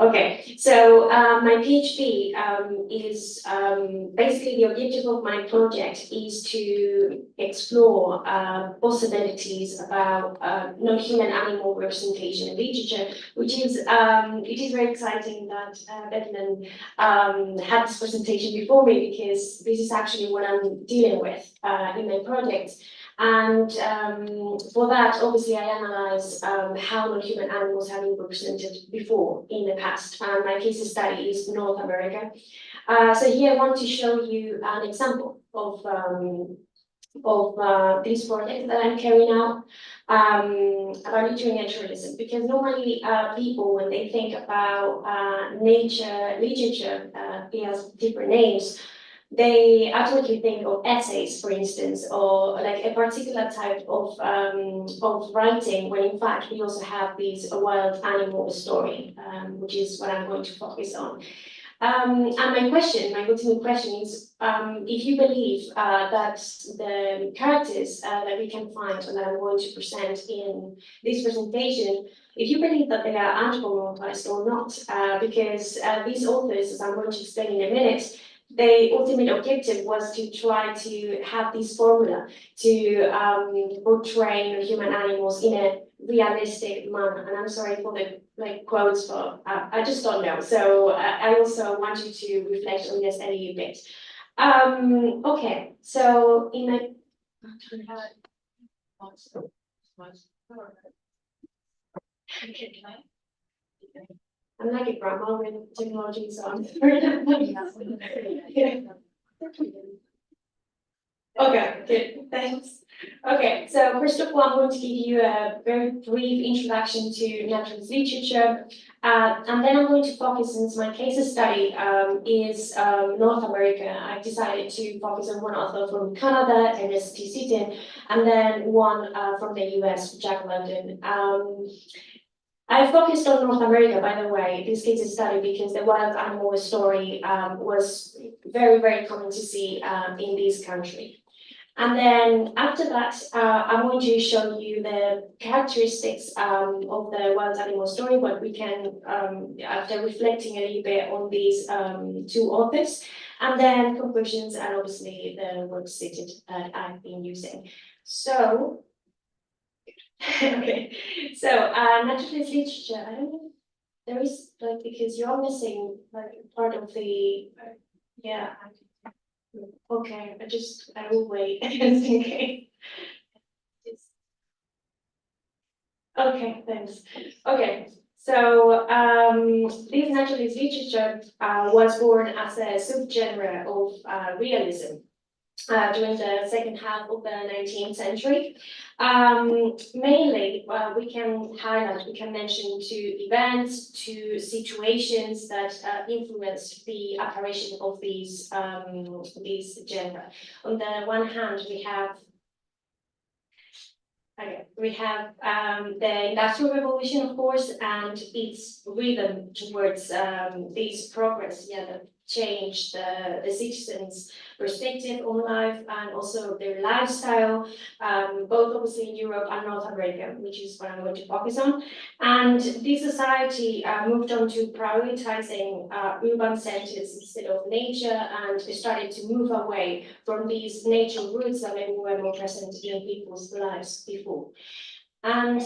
Okay, so my PhD is basically the objective of my project is to explore possibilities about non-human animal representation in literature, which is it is very exciting that Bedman had this presentation before me, because this is actually what I'm dealing with in my project. And for that, obviously, I analyze how non-human animals have been represented before in the past. My case study is North America. So here I want to show you an example of this project that I'm carrying out about literary naturalism, because normally people, when they think about literature, it has different names. They automatically think of essays, for instance, or like a particular type of writing, when in fact we also have this wild animal story, which is what I'm going to focus on. And my ultimate question is, if you believe that the characters that we can find and that I'm going to present in this presentation, if you believe that they are anthropomorphised or not, because these authors, as I'm going to explain in a minute, the ultimate objective was to try to have this formula to portray human animals in a realistic manner. And I'm sorry for the quotes, but I just don't know. So I also want you to reflect on this a little bit. Okay, so in my I'm like a grandma with technology, so I'm Okay, good, thanks. Okay, so first of all, I'm going to give you a very brief introduction to naturalist literature, and then I'm going to focus, since my case study is North America. I've decided to focus on one author from Canada, Ernest T, Seton, and then one from the US, Jack London. I focused on North America, by the way, this case study, because the wild animal story was very, very common to see in this country. And then after that, I'm going to show you the characteristics of the wild animal story, what we can, after reflecting a little bit on these two authors, and then conclusions, and obviously the works cited that I've been using. So, okay, so naturalist literature, I don't know, there is, like, because you're missing like part of the, yeah. Okay, I will wait. Okay. Okay, thanks. Okay, so this naturalist literature was born as a subgenre of realism during the second half of the 19th century. Mainly, we can mention two events, two situations that influenced the apparition of these genre. On the one hand, we have the Industrial Revolution, of course, and its rhythm towards this progress, that changed the citizens' perspective on life and also their lifestyle, both obviously in Europe and North America, which is what I'm going to focus on. And this society moved on to prioritizing urban centers instead of nature, and started to move away from these nature roots that maybe were more present in people's lives before. And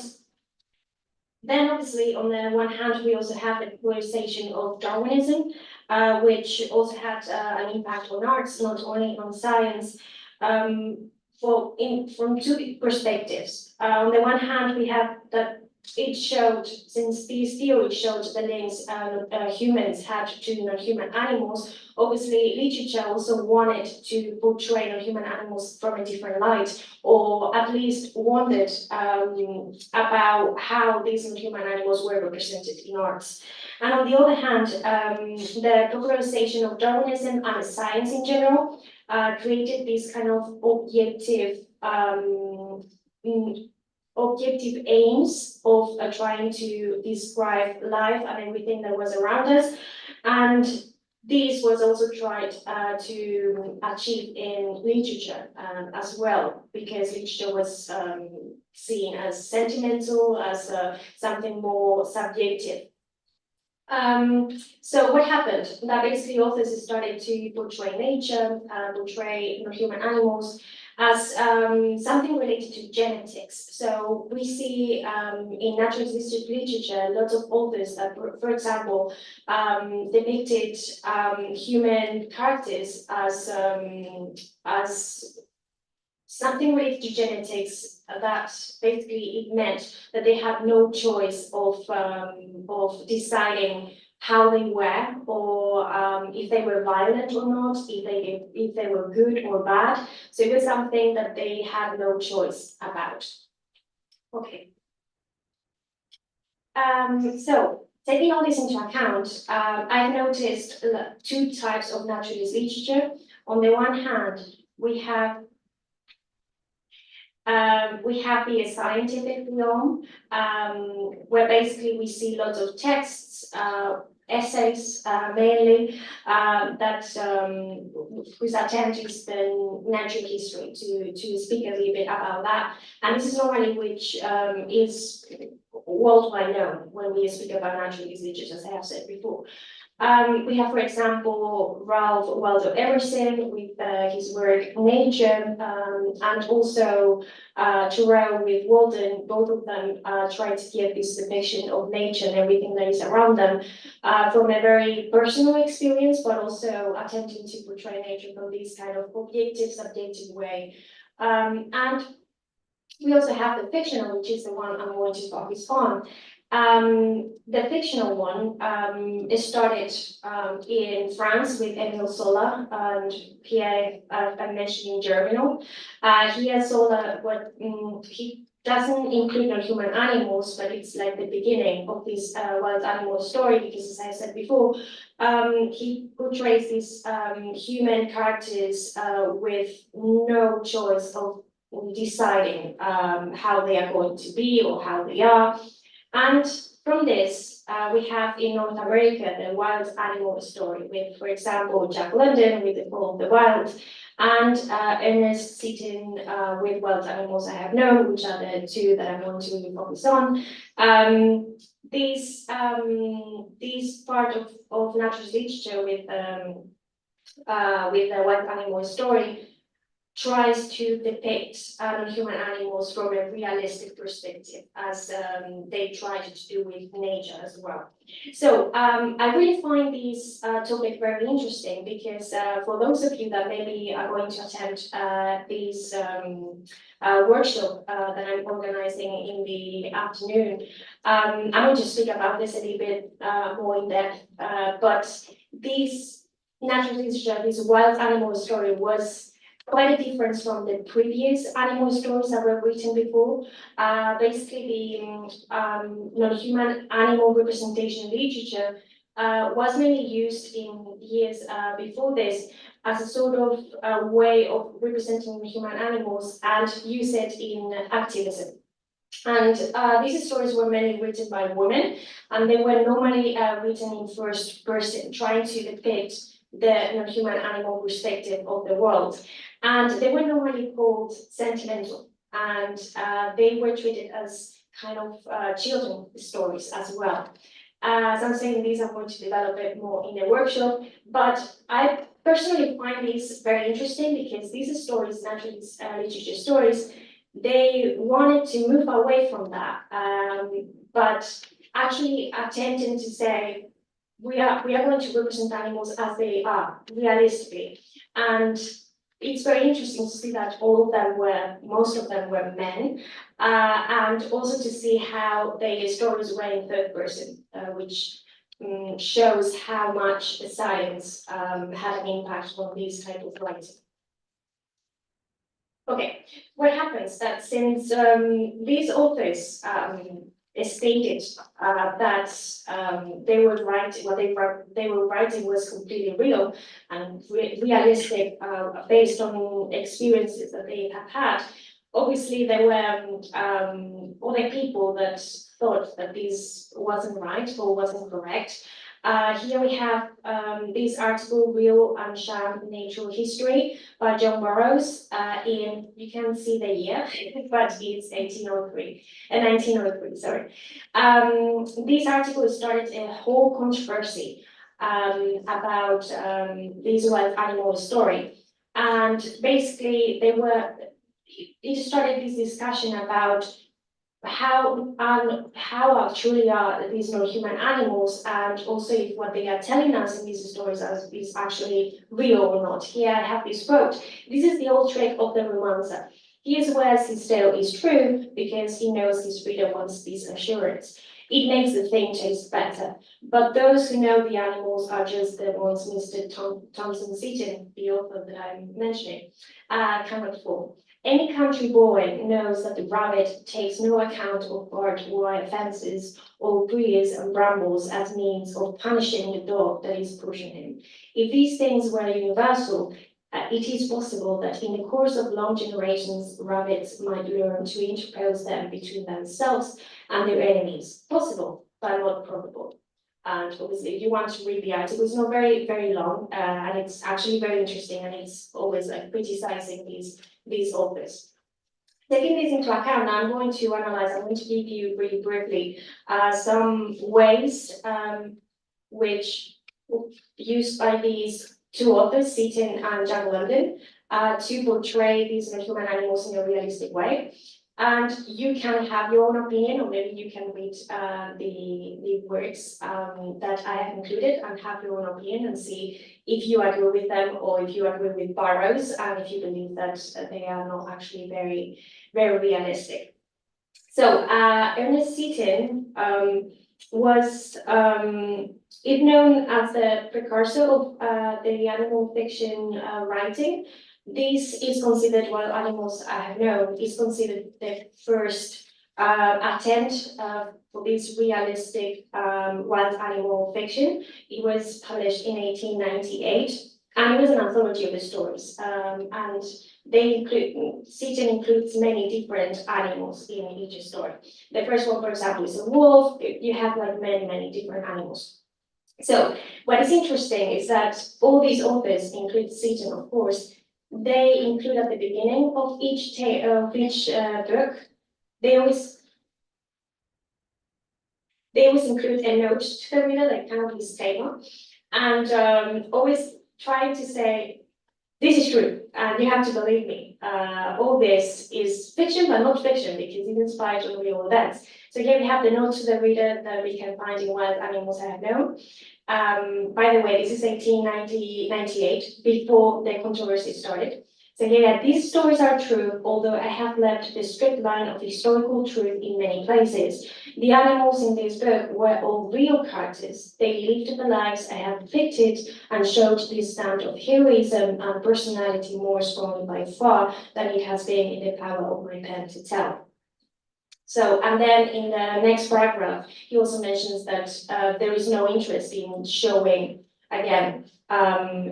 then obviously, on the one hand, we also have the polarization of Darwinism, which also had an impact on arts, not only on science, from two perspectives. On the one hand, we have that it showed, since these theories showed the links humans had to non-human animals, obviously literature also wanted to portray non-human animals from a different light, or at least wondered about how these non-human animals were represented in arts. And on the other hand, the popularization of Darwinism and science in general created this kind of objective aims of trying to describe life and everything that was around us. And this was also tried to achieve in literature as well, because literature was seen as sentimental, as something more subjective. So what happened? That basically authors started to portray nature, portray non-human animals as something related to genetics. So we see in naturalistic literature lots of authors that, for example, depicted human characters as something related to genetics, that basically it meant that they had no choice of deciding how they were, or if they were violent or not, if they were good or bad. So it was something that they had no choice about. Okay. So taking all this into account, I've noticed two types of naturalist literature. On the one hand, we have the scientific realm, where basically we see lots of texts, essays mainly, whose attempt is the natural history, to speak a little bit about that. And this is normally which is worldwide known when we speak about naturalist literature, as I have said before. We have, for example, Ralph Waldo Emerson with his work Nature, and also Thoreau with Walden. Both of them try to give this depiction of nature and everything that is around them from a very personal experience, but also attempting to portray nature from this kind of objective, subjective way. And we also have the fictional, which is the one I'm going to focus on. The fictional one started in France with Émile Zola, and here I mentioned in Germinal. Here Zola, he doesn't include non-human animals, but it's like the beginning of this wild animal story, because as I said before, he portrays these human characters with no choice of deciding how they are going to be or how they are. And from this, we have in North America the wild animal story with, for example, Jack London with The Fall of the Wild, and Ernest Seton with Wild Animals I Have Known, which are the two that I'm going to really focus on. These part of naturalist literature with the wild animal story tries to depict non-human animals from a realistic perspective, as they try to do with nature as well. So I really find this topic very interesting, because for those of you that maybe are going to attend this workshop that I'm organizing in the afternoon, I'm going to speak about this a little bit more in depth, but this natural literature, this wild animal story was quite a difference from the previous animal stories that were written before. Basically, the non-human animal representation literature was mainly used in years before this as a sort of way of representing human animals, and use it in activism. And these stories were mainly written by women, and they were normally written in first person, trying to depict the non-human animal perspective of the world. And they were normally called sentimental, and they were treated as kind of children's stories as well. As I'm saying, these I'm going to develop it more in the workshop, but I personally find these very interesting, because these stories, naturalist literature stories, they wanted to move away from that, but actually attempting to say, we are going to represent animals as they are, realistically. And it's very interesting to see that most of them were men, and also to see how their stories were in third person, which shows how much the science had an impact on these type of writing. Okay, what happens that since these authors stated that they were writing, what they were writing was completely real and realistic, based on experiences that they have had. Obviously, there were other people that thought that this wasn't right or wasn't correct. Here we have this article, Real and Sham Natural History by John Burroughs, you can see the year, but it's 1903, sorry. This article started a whole controversy about this wild animal story. And basically it started this discussion about how truly are these non-human animals, and also if what they are telling us in these stories is actually real or not. Here I have this quote. This is the old trick of the romancer. He swears his tale is true because he knows his reader wants this assurance. It makes the thing taste better. But those who know the animals are just the ones Mr. Thompson Seton, the author that I'm mentioning, cannot fool. Any country boy knows that the rabbit takes no account of barbed wire fences or briars and brambles as means of punishing the dog that is pushing him. If these things were universal, it is possible that in the course of long generations, rabbits might learn to interpose them between themselves and their enemies. Possible, but not probable. And obviously, if you want to read the article, it's not very, very long, and it's actually very interesting, and it's always like criticizing these authors. Taking this into account, I'm going to give you really briefly some ways which used by these two authors, Seton and Jack London, to portray these non-human animals in a realistic way. And you can have your own opinion, or maybe you can read the works that I have included and have your own opinion and see if you agree with them or if you agree with Burroughs and if you believe that they are not actually very, very realistic. So Ernest Seton was known as the precursor of the animal fiction writing. This is considered, while Animals I Have Known, is considered the first attempt for this realistic wild animal fiction. It was published in 1898, and it was an anthology of the stories. And Seton includes many different animals in each story. The first one, for example, is a wolf. You have like many different animals. So what is interesting is that all these authors, include Seton, of course, they include at the beginning of each book, they always include a note to the reader, like kind of disclaimer, and always trying to say, this is true, and you have to believe me. All this is fiction, but not fiction, because it's inspired on real events. So here we have the note to the reader that we can find in Wild Animals I Have Known. By the way, this is 1898, before the controversy started. So here, these stories are true, although I have left the strict line of historical truth in many places. The animals in this book were all real characters. They lived the lives I have depicted and showed this stamp of heroism and personality more strongly by far than it has been in the power of my pen to tell. So, and then in the next paragraph, he also mentions that there is no interest in showing, again,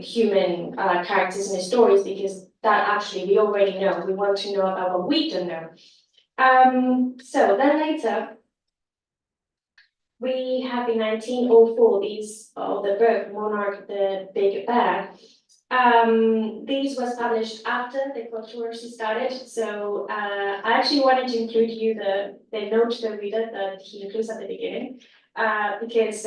human characters in the stories, because that actually we already know. We want to know about what we don't know. So then later, we have in 1904 the book Monarch the Big Bear. This was published after the controversy started, so I actually wanted to include you the note to the reader that he includes at the beginning, because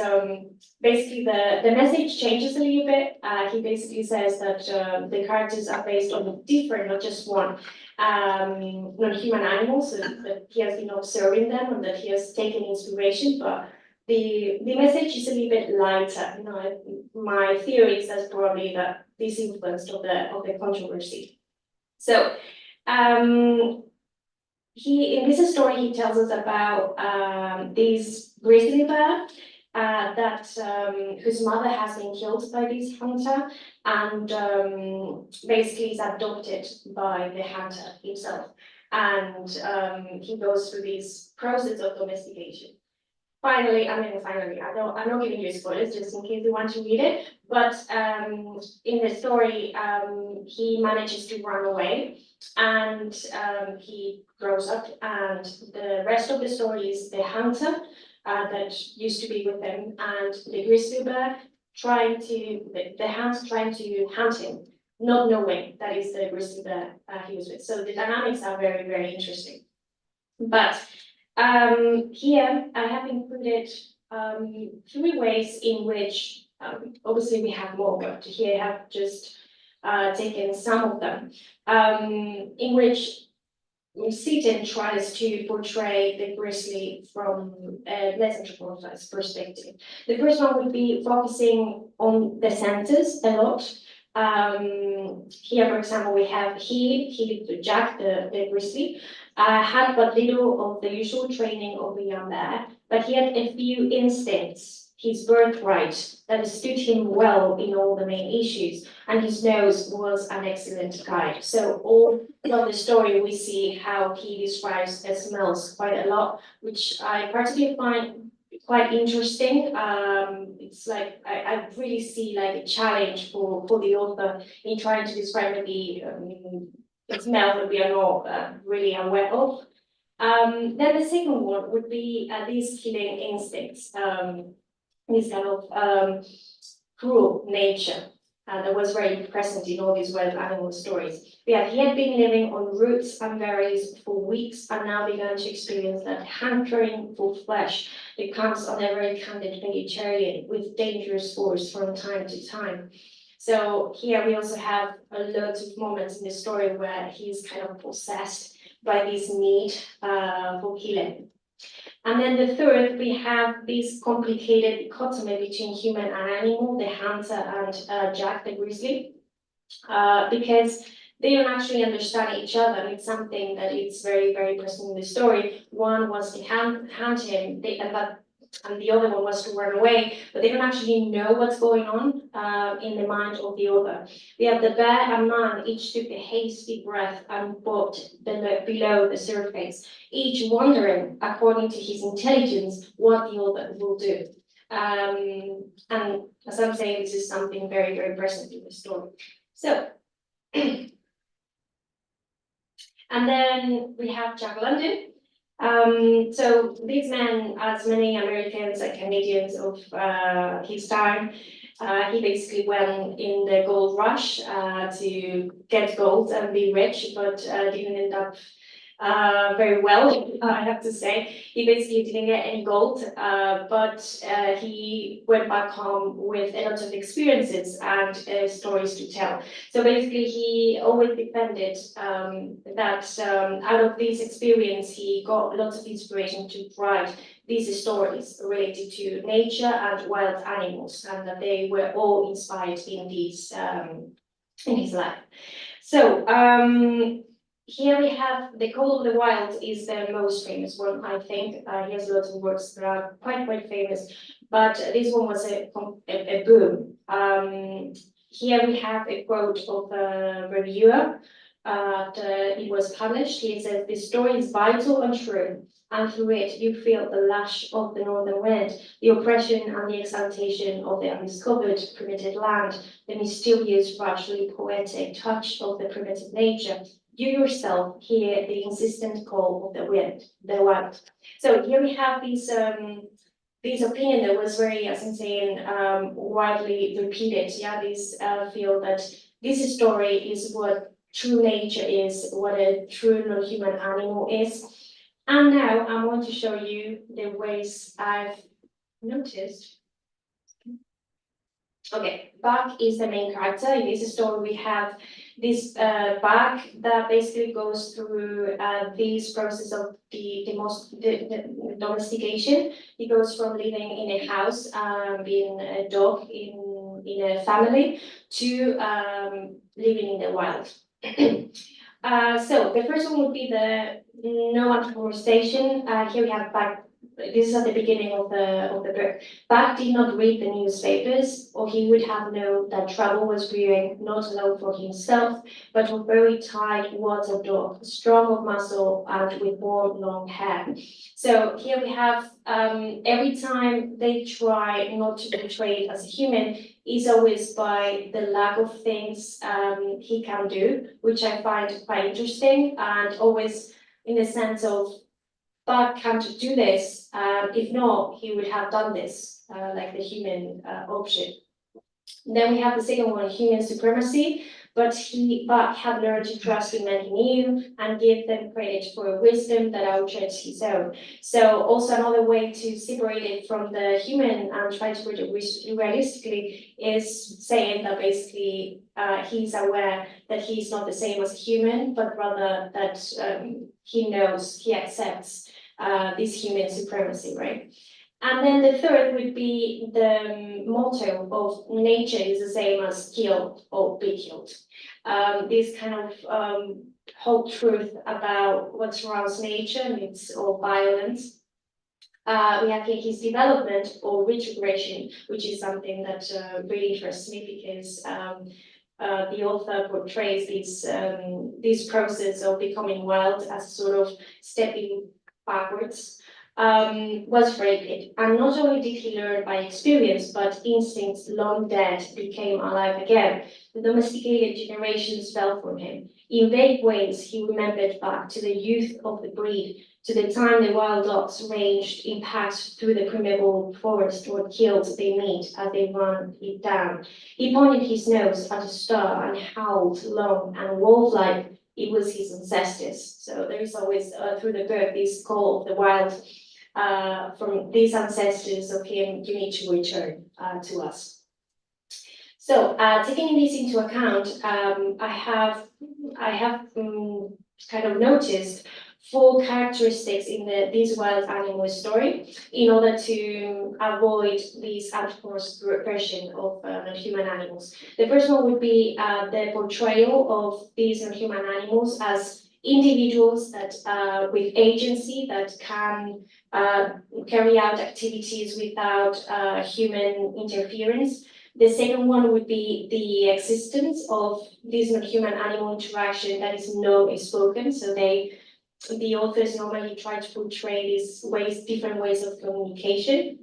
basically the message changes a little bit. He basically says that the characters are based on different, not just one, non-human animals, so that he has been observing them and that he has taken inspiration, but the message is a little bit lighter. You know, my theory is that probably that this influenced of the controversy. So in this story he tells us about this grizzly bear whose mother has been killed by this hunter, and basically is adopted by the hunter himself, and he goes through this process of domestication. Finally, I'm not giving you spoilers just in case you want to read it, but in the story, he manages to run away and he grows up, and the rest of the story is the hunter that used to be with him, and the grizzly bear the hounds trying to hunt him, not knowing that is the grizzly bear he was with. So the dynamics are very, very interesting. But here I have included 3 ways in which, obviously we have more, but here I have just taken some of them, in which Seton tries to portray the grizzly from a less anthropomorphized perspective. The first one would be focusing on the senses a lot. Here, for example, we have Jack, the grizzly, had but little of the usual training of a young bear, but he had a few instincts, his birthright, that stood him well in all the main issues, and his nose was an excellent guide. So all of the story, we see how he describes the smells quite a lot, which I particularly find quite interesting. It's like I really see like a challenge for the author in trying to describe maybe a smell that we are not really aware of. Then the second one would be these killing instincts, this kind of cruel nature that was very present in all these wild animal stories. He had been living on roots and berries for weeks and now began to experience that hankering for flesh that comes on a very candid vegetarian with dangerous force from time to time. So here we also have a lot of moments in the story where he's kind of possessed by this need for killing. And then the third, we have this complicated dichotomy between human and animal, the hunter and Jack the grizzly, because they don't actually understand each other. And it's something that is very, very present in the story. One was to hunt him, and the other one was to run away, but they don't actually know what's going on in the mind of the other. We have the bear and man each took a hasty breath and walked below the surface, each wondering, according to his intelligence, what the other will do. And as I'm saying, this is something very, very present in the story. So, and then we have Jack London. So this man, as many Americans and Canadians of his time, he basically went in the gold rush to get gold and be rich, but didn't end up very well, I have to say. He basically didn't get any gold, but he went back home with a lot of experiences and stories to tell. So basically, he always defended that out of this experience, he got lots of inspiration to write these stories related to nature and wild animals, and that they were all inspired in these in his life. So here we have The Call of the Wild is the most famous one, I think. He has lots of works that are quite famous, but this one was a boom. Here we have a quote of a reviewer that it was published. He says, "The story is vital and true, and through it you feel the lash of the northern wind, the oppression and the exaltation of the undiscovered primitive land, the mysterious, virtually poetic touch of the primitive nature. You yourself hear the insistent call of the wind, the wild." So here we have this opinion that was very, as I'm saying, widely repeated. Yeah, this feel that this story is what true nature is, what a true non-human animal is. And now I'm going to show you the ways I've noticed. Okay, Buck is the main character. In this story, we have this Buck that basically goes through this process of the domestication. He goes from living in a house, being a dog in a family, to living in the wild. So the first one would be the no anthropomorphization. Here we have Buck. This is at the beginning of the book. Buck did not read the newspapers, or he would have known that trouble was brewing, not alone for himself, but a very tight water dog, strong of muscle and with warm, long hair. So here we have every time they try not to be portrayed as a human, is always by the lack of things he can do, which I find quite interesting, and always in the sense of but can't do this. If not, he would have done this, like the human option. Then we have the second one, human supremacy, but had learned to trust in men he knew and give them credit for wisdom that outshines his own. So also another way to separate it from the human and try to put it realistically is saying that basically he's aware that he's not the same as a human, but rather that he knows, he accepts this human supremacy, right? And then the third would be the motto of nature is the same as kill or be killed. This kind of whole truth about what surrounds nature, and it's all violence. We have here his development or retrogression, which is something that really interests me because the author portrays this process of becoming wild as sort of stepping backwards. Was raped, and not only did he learn by experience, but instincts long dead became alive again. The domesticated generations fell from him. In vague ways, he remembered back to the youth of the breed, to the time the wild dogs ranged in packs through the primeval forest or killed their meat as they ran it down. He pointed his nose at a star and howled long and wolf-like. It was his ancestors. So there is always through the book this call of the wild. From these ancestors of him, you need to return to us. So taking this into account, I have kind of noticed 4 characteristics in this wild animal story in order to avoid this anthropomorphised version of non-human animals. The first one would be the portrayal of these non-human animals as individuals that with agency that can carry out activities without human interference. The second one would be the existence of this non-human animal interaction that is not spoken. So the authors normally try to portray these different ways of communication.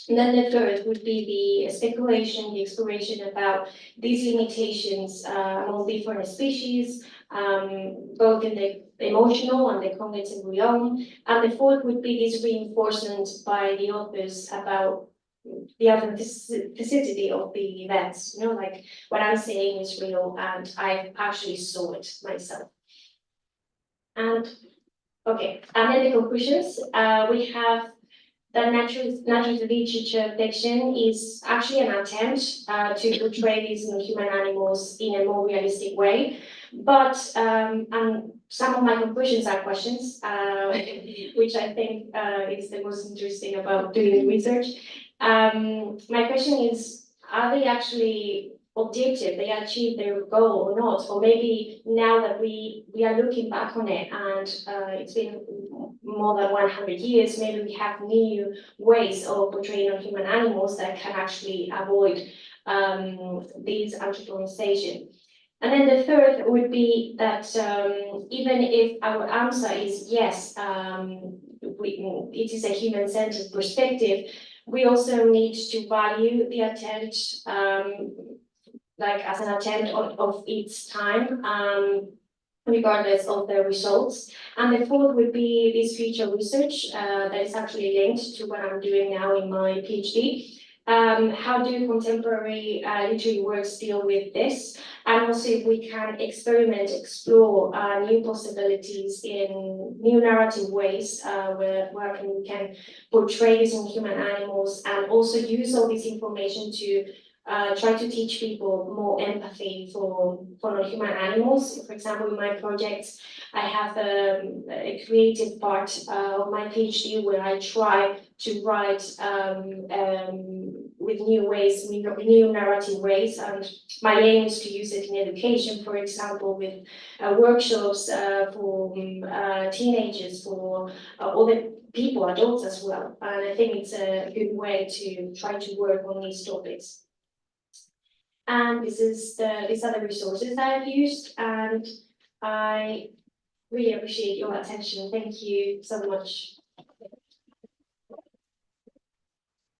And then the third would be the speculation, the exploration about these limitations among different species, both in the emotional and the cognitive realm. And the fourth would be this reinforcement by the authors about the authenticity of the events. You know, like what I'm saying is real and I actually saw it myself. And okay, and then the conclusions. We have that natural literature fiction is actually an attempt to portray these human animals in a more realistic way. But and some of my conclusions are questions, which I think is the most interesting about doing research. My question is, are they actually objective, they achieve their goal or not? Or maybe now that we are looking back on it and it's been more than 100 years, maybe we have new ways of portraying non-human animals that can actually avoid this anthropomorphization. And then the third would be that even if our answer is yes, it is a human-centered perspective, we also need to value the attempt like as an attempt of its time, regardless of the results. And the fourth would be this future research that is actually linked to what I'm doing now in my PhD. How do contemporary literary works deal with this? And also if we can explore new possibilities in new narrative ways where we can portray these in human animals and also use all this information to try to teach people more empathy for non-human animals. For example, in my projects, I have a creative part of my PhD where I try to write with new ways, new narrative ways, and my aim is to use it in education, for example, with workshops for teenagers, for other people, adults as well. And I think it's a good way to try to work on these topics. And these are the resources that I've used, and I really appreciate your attention. Thank you so much.